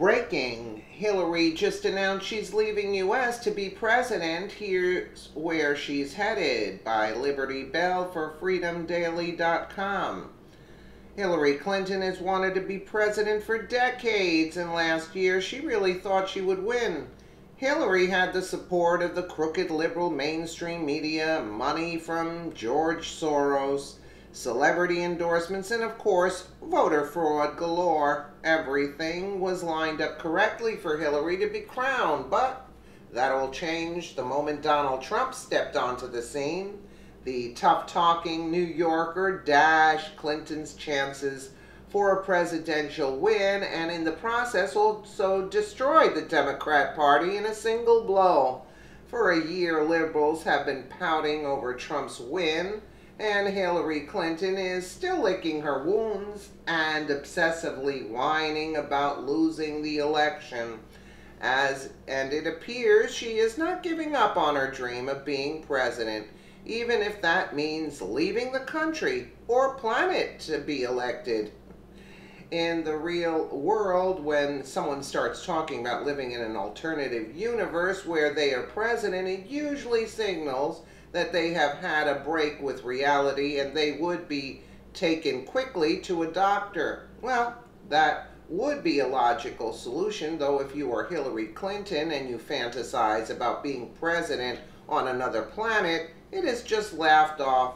Breaking. Hillary just announced she's leaving U.S. to be president. Here's where she's headed by Liberty Bell for freedomdaily.com. Hillary Clinton has wanted to be president for decades, and last year she really thought she would win. Hillary had the support of the crooked liberal mainstream media, money from George Soros, celebrity endorsements, and of course, voter fraud galore. Everything was lined up correctly for Hillary to be crowned, but that all changed the moment Donald Trump stepped onto the scene. The tough-talking New Yorker dashed Clinton's chances for a presidential win, and in the process also destroyed the Democrat Party in a single blow. For a year, liberals have been pouting over Trump's win, and Hillary Clinton is still licking her wounds and obsessively whining about losing the election. And it appears she is not giving up on her dream of being president, even if that means leaving the country or planet to be elected. In the real world, when someone starts talking about living in an alternative universe where they are president, it usually signals that they have had a break with reality and they would be taken quickly to a doctor. Well, that would be a logical solution, though if you are Hillary Clinton and you fantasize about being president on another planet, it is just laughed off.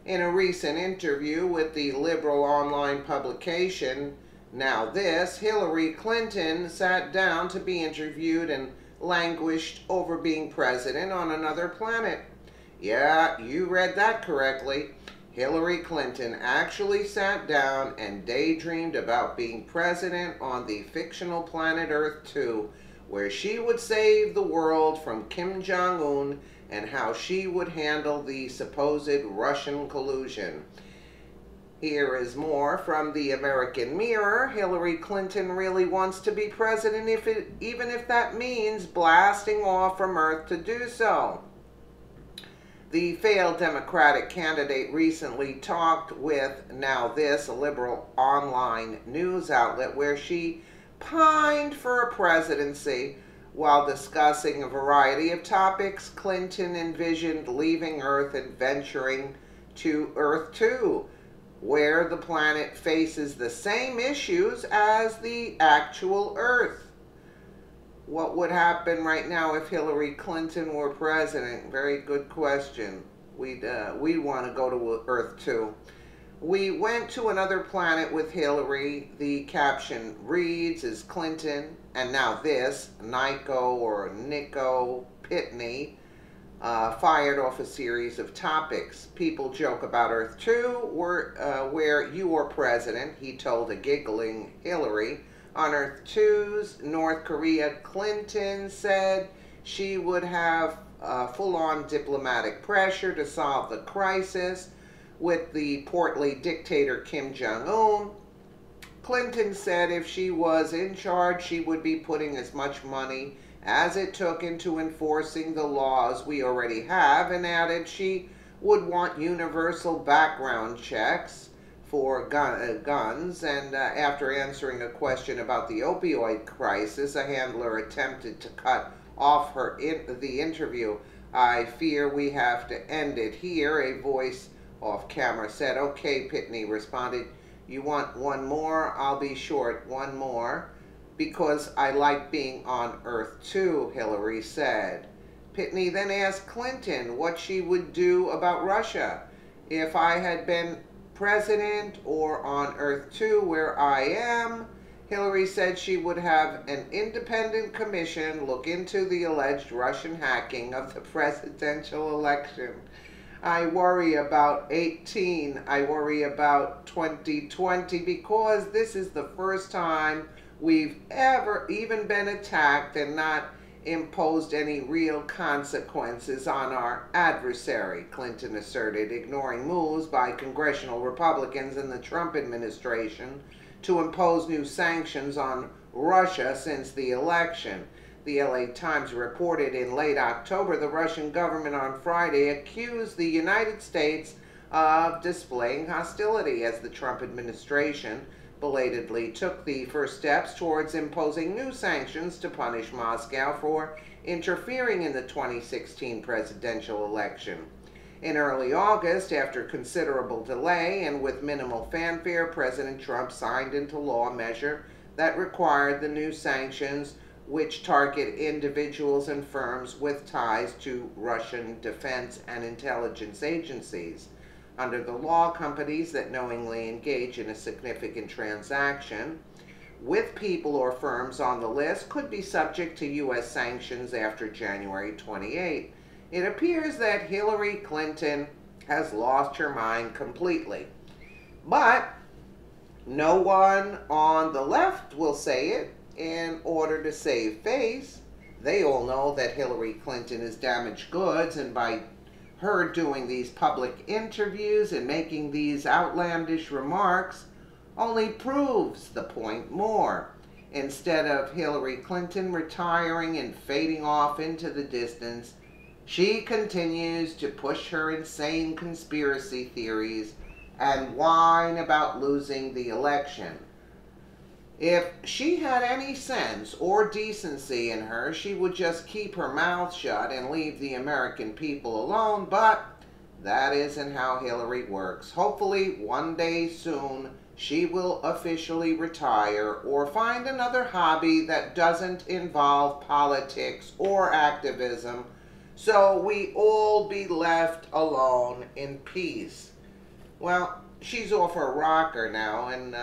In a recent interview with the liberal online publication Now This, Hillary Clinton sat down to be interviewed and languished over being president on another planet. Yeah, you read that correctly. Hillary Clinton actually sat down and daydreamed about being president on the fictional planet Earth 2, where she would save the world from Kim Jong-un and how she would handle the supposed Russian collusion. Here is more from the American Mirror. Hillary Clinton really wants to be president, even if that means blasting off from Earth to do so. The failed Democratic candidate recently talked with Now This, a liberal online news outlet, where she pined for a presidency. While discussing a variety of topics, Clinton envisioned leaving Earth and venturing to Earth 2, where the planet faces the same issues as the actual Earth. What would happen right now if Hillary Clinton were president? Very good question. We'd want to go to Earth 2. We went to another planet with Hillary. The caption reads, is Clinton, and Now This, Nico Pitney, fired off a series of topics. People joke about Earth 2, where you are president, he told a giggling Hillary. On Earth 2's North Korea, Clinton said she would have full-on diplomatic pressure to solve the crisis with the portly dictator Kim Jong-un. Clinton said if she was in charge, she would be putting as much money as it took into enforcing the laws we already have, and added she would want universal background checks for guns. And after answering a question about the opioid crisis, a handler attempted to cut off the interview. I fear we have to end it here, a voice off camera said. Okay, Pitney responded. You want one more? I'll be short. One more. Because I like being on Earth too, Hillary said. Pitney then asked Clinton what she would do about Russia. If I had been president or on Earth 2 where I am, Hillary said she would have an independent commission look into the alleged Russian hacking of the presidential election. I worry about 18. I worry about 2020 because this is the first time we've ever even been attacked and not imposed any real consequences on our adversary, Clinton asserted, ignoring moves by congressional Republicans in the Trump administration to impose new sanctions on Russia since the election. The LA Times reported in late October the Russian government on Friday accused the United States of displaying hostility as the Trump administration belatedly took the first steps towards imposing new sanctions to punish Moscow for interfering in the 2016 presidential election. In early August, after considerable delay and with minimal fanfare, President Trump signed into law a measure that required the new sanctions, which target individuals and firms with ties to Russian defense and intelligence agencies. Under the law, companies that knowingly engage in a significant transaction with people or firms on the list could be subject to U.S. sanctions after January 28. It appears that Hillary Clinton has lost her mind completely. But no one on the left will say it in order to save face. They all know that Hillary Clinton is damaged goods, and by her doing these public interviews and making these outlandish remarks only proves the point more. Instead of Hillary Clinton retiring and fading off into the distance, she continues to push her insane conspiracy theories and whine about losing the election. If she had any sense or decency in her, she would just keep her mouth shut and leave the American people alone, but that isn't how Hillary works. Hopefully, one day soon, she will officially retire or find another hobby that doesn't involve politics or activism, so we all be left alone in peace. Well, she's off her rocker now, and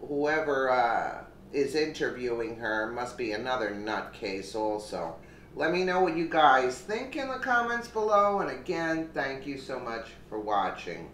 whoever is interviewing her must be another nutcase also. Let me know what you guys think in the comments below, and again, thank you so much for watching.